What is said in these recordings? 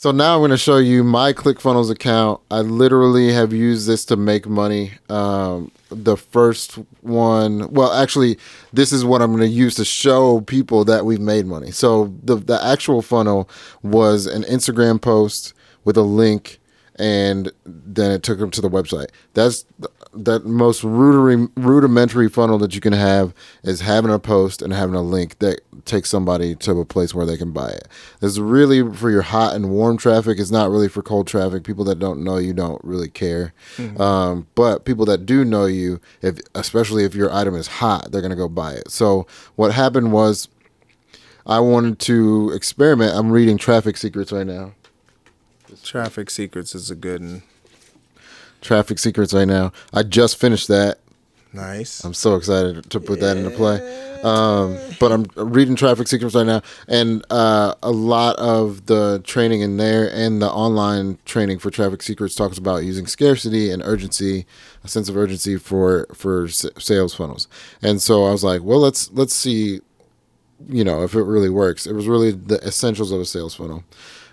So now I'm going to show you my ClickFunnels account. I literally have used this to make money. The first one, well, actually, this is what I'm going to use to show people that we've made money. So the actual funnel was an Instagram post with a link, and then it took them to the website. That's that most rudimentary funnel that you can have, is having a post and having a link that takes somebody to a place where they can buy it. This is really for your hot and warm traffic. It's not really for cold traffic. People that don't know you don't really care. But people that do know you, especially if your item is hot, they're going to go buy it. So what happened was, I wanted to experiment. I'm reading Traffic Secrets right now. Traffic Secrets is a good one. Traffic Secrets right now. I just finished that. Nice. I'm so excited to put that into play. But I'm reading Traffic Secrets right now, and a lot of the training in there and the online training for Traffic Secrets talks about using scarcity and urgency, a sense of urgency for sales funnels. And so I was like, well, let's see, if it really works. It was really the essentials of a sales funnel.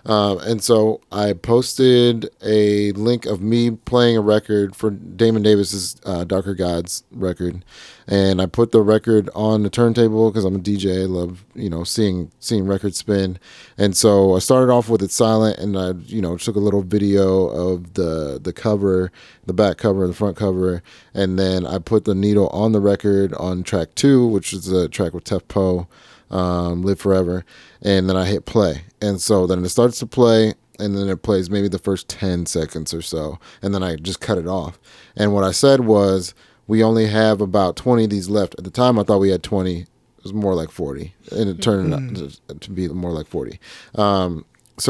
And so I posted a link of me playing a record for Damon Davis's Darker Gods record, and I put the record on the turntable because I'm a DJ. I love seeing records spin, and so I started off with it silent, and I took a little video of the cover, the back cover, the front cover, and then I put the needle on the record on track 2, which is a track with Tef Poe. Live Forever, and then I hit play, and so then it starts to play, and then it plays maybe the first 10 seconds or so, and then I just cut it off. And what I said was, we only have about 20 of these left. At the time I thought we had 20. It was more like 40, and it turned out to be more like 40. So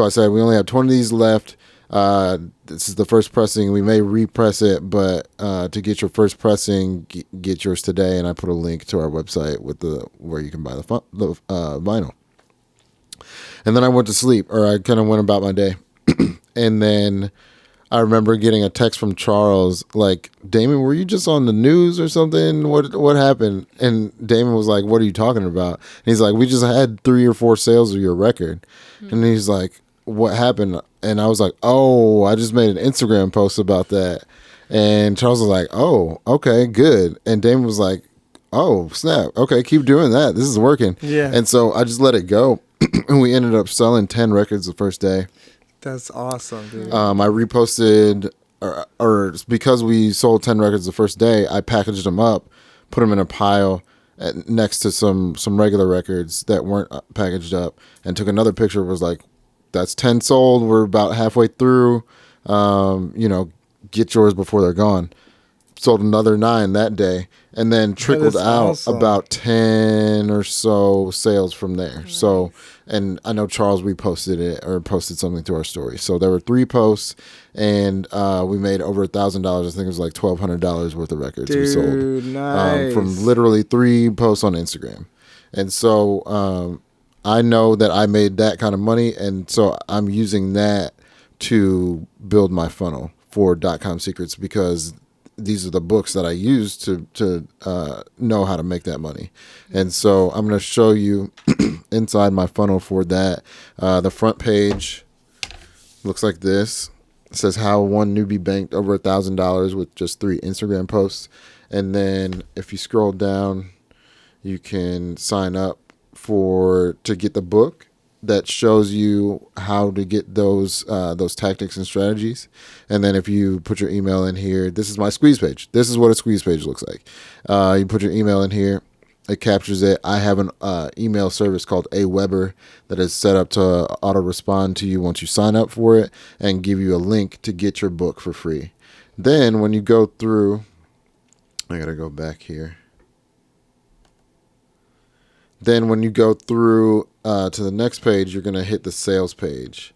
I said we only have 20 of these left. This is the first pressing. We may repress it, but to get your first pressing, get yours today. And I put a link to our website with where you can buy the vinyl. And then I went to sleep, or I kind of went about my day. And then I remember getting a text from Charles, like, Damon, were you just on the news or something? What happened? And Damon was like, what are you talking about? And he's like, we just had 3 or 4 sales of your record. And he's like, what happened? And I was like, oh, I just made an Instagram post about that. And Charles was like, oh, okay, good. And Damon was like, oh, snap. Okay, keep doing that. This is working. Yeah. And so I just let it go. And we ended up selling 10 records the first day. That's awesome, dude. I reposted, or because we sold 10 records the first day, I packaged them up, put them in a pile next to some regular records that weren't packaged up, and took another picture. Was like, that's 10 sold. We're about halfway through. Get yours before they're gone. Sold another 9 that day, and then trickled out awesome. About 10 or so sales from there. Nice. So, and I know Charles reposted it or posted something to our story. So there were 3 posts, and we made over $1,000. I think it was like $1,200 worth of records we sold. Nice. From literally 3 posts on Instagram. And so I know that I made that kind of money, and so I'm using that to build my funnel for Dotcom Secrets, because these are the books that I use to know how to make that money. And so I'm going to show you inside my funnel for that. The front page looks like this. It says how one newbie banked over $1,000 with just 3 Instagram posts. And then if you scroll down, you can sign up to get the book that shows you how to get those tactics and strategies. And then if you put your email in here, this is my squeeze page. This is what a squeeze page looks like. You put your email in here, it captures it. I have an email service called Aweber that is set up to auto respond to you once you sign up for it and give you a link to get your book for free. Then when you go through, I gotta go back here. Then when you go through to the next page, you're going to hit the sales page.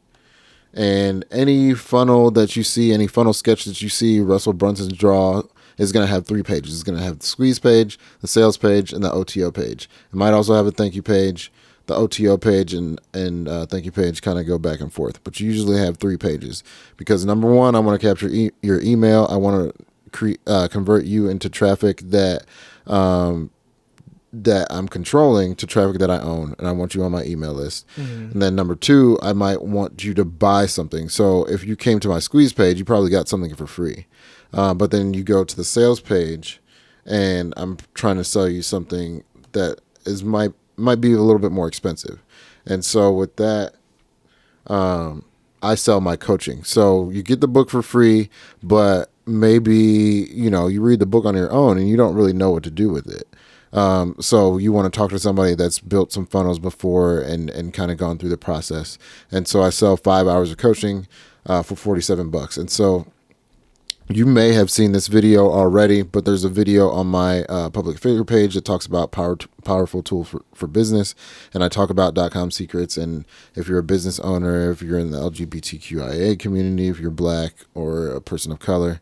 And any funnel that you see, any funnel sketch that you see Russell Brunson draw is going to have 3 pages. It's going to have the squeeze page, the sales page, and the OTO page. It might also have a thank you page. The OTO page and thank you page kind of go back and forth. But you usually have 3 pages. Because number 1, I want to capture your email. I want to convert you into traffic that that I'm controlling to traffic that I own, and I want you on my email list. And then number 2, I might want you to buy something. So if you came to my squeeze page, you probably got something for free. But then you go to the sales page, and I'm trying to sell you something that might be a little bit more expensive. And so with that, I sell my coaching. So you get the book for free, but maybe, you read the book on your own and you don't really know what to do with it. So you want to talk to somebody that's built some funnels before and kind of gone through the process. And so I sell 5 hours of coaching for $47. And so you may have seen this video already, but there's a video on my public figure page that talks about powerful tool for business. And I talk about Dotcom Secrets. And if you're a business owner, if you're in the LGBTQIA community, if you're Black or a person of color,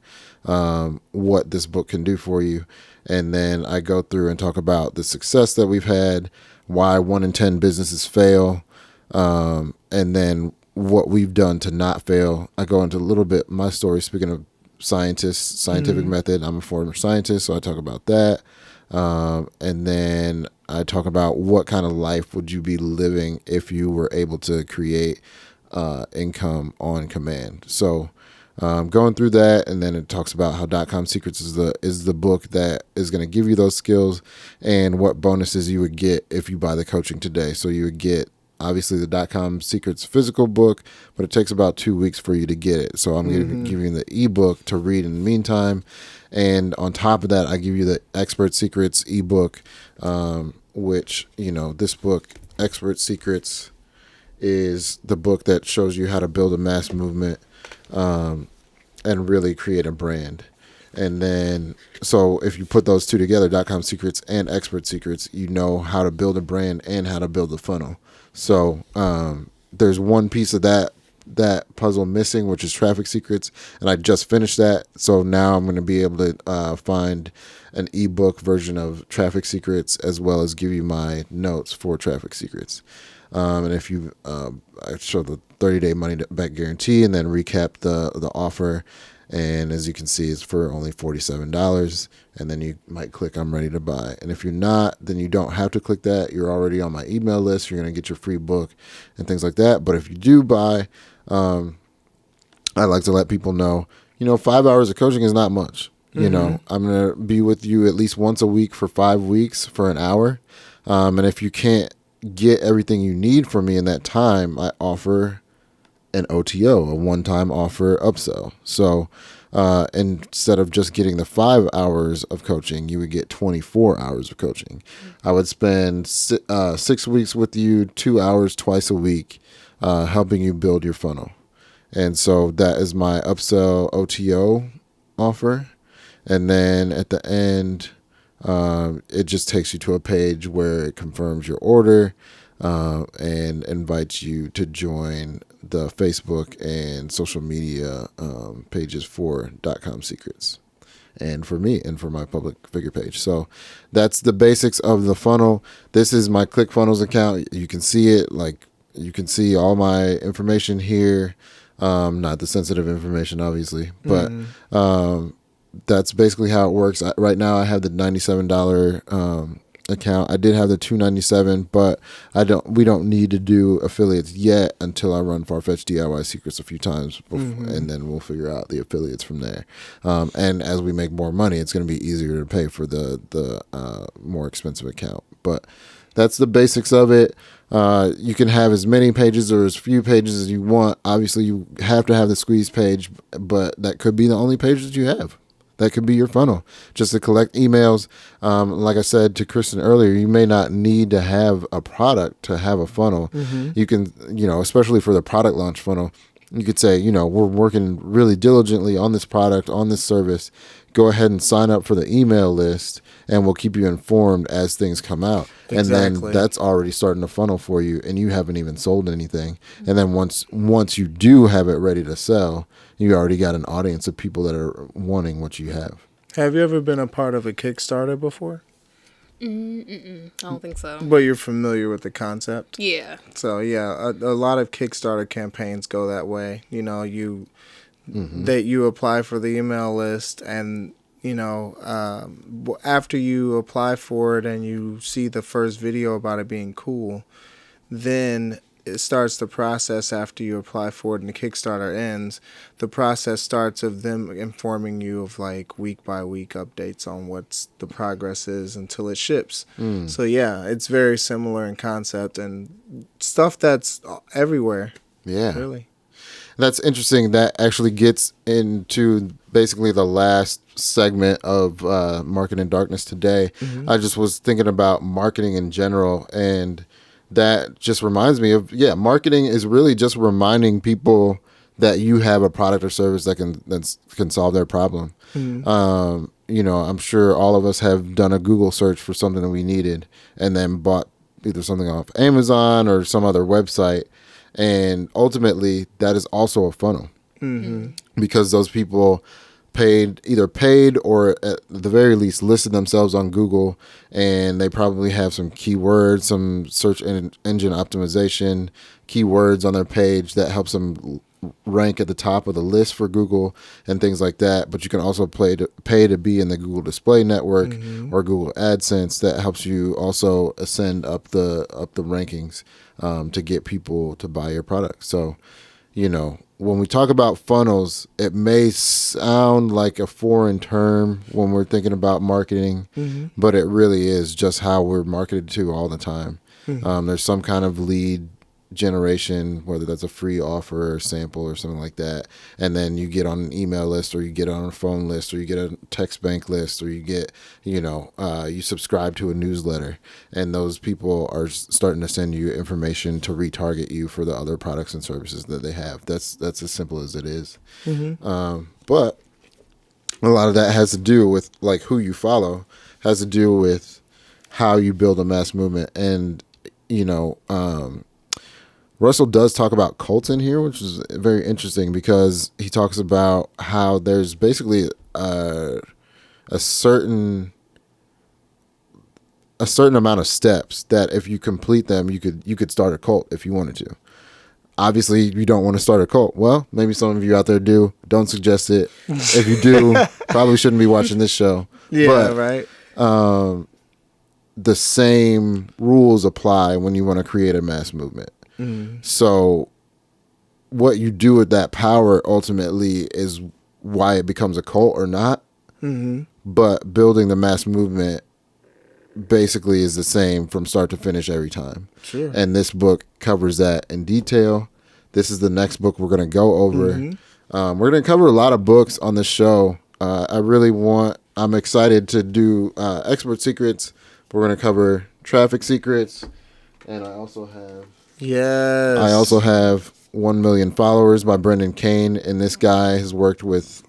what this book can do for you. And then I go through and talk about the success that we've had, why 1 in 10 businesses fail, and then what we've done to not fail. I go into a little bit my story, speaking of scientific method. I'm a former scientist, so I talk about that. And then I talk about what kind of life would you be living if you were able to create income on command. So going through that, and then it talks about how Dotcom Secrets is the book that is going to give you those skills and what bonuses you would get if you buy the coaching today. So you would get obviously the Dotcom Secrets physical book, but it takes about 2 weeks for you to get it. So I'm going to give you the ebook to read in the meantime. And on top of that, I give you the Expert Secrets ebook, which, this book, Expert Secrets, is the book that shows you how to build a mass movement and really create a brand. And then, so if you put those two together, Dotcom Secrets and Expert Secrets, you know how to build a brand and how to build a funnel. So there's one piece of that puzzle missing, which is Traffic Secrets, and I just finished that. So now I'm going to be able to find an ebook version of Traffic Secrets as well as give you my notes for Traffic Secrets. And if you, I show the 30-day money back guarantee and then recap the offer. And as you can see, it's for only $47. And then you might click I'm ready to buy. And if you're not, then you don't have to click that. You're already on my email list. You're going to get your free book and things like that. But if you do buy, I like to let people know, 5 hours of coaching is not much. I'm going to be with you at least once a week for 5 weeks for an hour. And if you can't get everything you need from me in that time, I offer an OTO, a one-time offer upsell. So instead of just getting the 5 hours of coaching, you would get 24 hours of coaching. I would spend 6 weeks with you, 2 hours twice a week, helping you build your funnel. And so that is my upsell OTO offer. And then at the end, it just takes you to a page where it confirms your order and invites you to join the Facebook and social media pages for Dotcom Secrets and for me and for my public figure page. So that's the basics of the funnel. This is my ClickFunnels account. You can see it, like you can see all my information here. Not the sensitive information, obviously, but that's basically how it works. Right now I have the $97 account. I did have the $297, but we don't need to do affiliates yet until I run FarFetched DIY Secrets a few times before, and then we'll figure out the affiliates from there. And as we make more money, it's going to be easier to pay for the more expensive account. But that's the basics of it. You can have as many pages or as few pages as you want. Obviously, you have to have the squeeze page, but that could be the only page that you have. That could be your funnel, just to collect emails. Like I said to Kristen earlier, you may not need to have a product to have a funnel. You can, especially for the product launch funnel, you could say, we're working really diligently on this product, on this service. Go ahead and sign up for the email list, and we'll keep you informed as things come out. Exactly. And then that's already starting to funnel for you, and you haven't even sold anything. And then once you do have it ready to sell, you already got an audience of people that are wanting what you have. Have you ever been a part of a Kickstarter before? I don't think so. But you're familiar with the concept? Yeah. So, yeah, a lot of Kickstarter campaigns go that way. That you apply for the email list, and after you apply for it and you see the first video about it being cool, then it starts the process after you apply for it and the Kickstarter ends. The process starts of them informing you of like week by week updates on what's the progress is until it ships. So yeah, it's very similar in concept and stuff that's everywhere. Yeah. Really. That's interesting. That actually gets into basically the last segment of Marketing Darkness today. I just was thinking about marketing in general, and that just reminds me of, marketing is really just reminding people that you have a product or service that can solve their problem. I'm sure all of us have done a Google search for something that we needed and then bought either something off Amazon or some other website. And ultimately, that is also a funnel because those people either paid or at the very least listed themselves on Google, and they probably have some keywords, some search engine optimization keywords on their page that helps them rank at the top of the list for Google and things like that. But you can also pay to be in the Google Display Network or Google AdSense that helps you also ascend up the rankings to get people to buy your product. So, when we talk about funnels, it may sound like a foreign term when we're thinking about marketing, but it really is just how we're marketed to all the time. There's some kind of lead generation, whether that's a free offer or sample or something like that, and then you get on an email list, or you get on a phone list, or you get a text bank list, or you get you subscribe to a newsletter, and those people are starting to send you information to retarget you for the other products and services that they have. That's as simple as it is. But a lot of that has to do with like who you follow, has to do with how you build a mass movement. And Russell does talk about cults in here, which is very interesting because he talks about how there's basically a certain amount of steps that if you complete them, you could start a cult if you wanted to. Obviously, you don't want to start a cult. Well, maybe some of you out there do. Don't suggest it. If you do, probably shouldn't be watching this show. Yeah, but, right. The same rules apply when you want to create a mass movement. So what you do with that power ultimately is why it becomes a cult or not. But building the mass movement basically is the same from start to finish every time. Sure. And this book covers that in detail. This is the next book we're going to go over. We're going to cover a lot of books on this show. I'm excited to do Expert Secrets. We're going to cover Traffic Secrets. And I also have 1 Million Followers by Brendan Kane, and this guy has worked with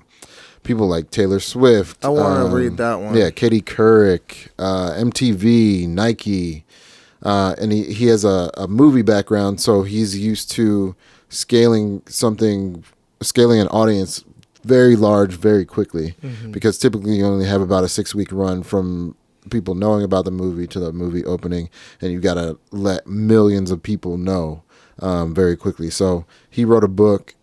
people like Taylor Swift. I want to read that one. Yeah, Katie Couric, MTV, Nike, and he has a movie background, so he's used to scaling an audience very large very quickly, because typically you only have about a 6-week run from people knowing about the movie to the movie opening, and you got to let millions of people know very quickly. So he wrote a book.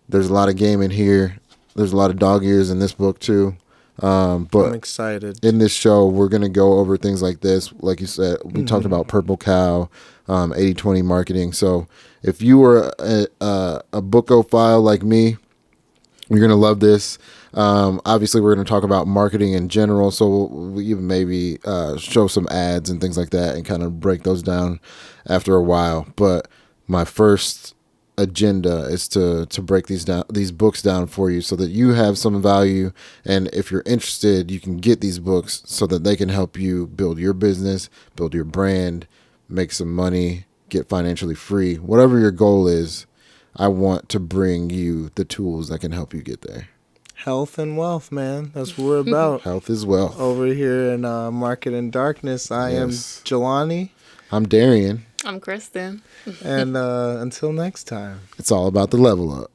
There's a lot of game in here. There's a lot of dog ears in this book too. But I'm excited. In this show, we're going to go over things like this. Like you said, we talked about Purple Cow, 80/20 marketing. So if you were a bookophile like me, you're going to love this. Obviously, we're going to talk about marketing in general, so we'll even maybe show some ads and things like that and kind of break those down after a while. But my first agenda is to break these books down for you so that you have some value, and if you're interested, you can get these books so that they can help you build your business, build your brand, make some money, get financially free. Whatever your goal is, I want to bring you the tools that can help you get there. Health and wealth, man. That's what we're about. Health is wealth. Over here in Marketing Darkness, I am Jelani. I'm Darian. I'm Kristen. And until next time. It's all about the level up.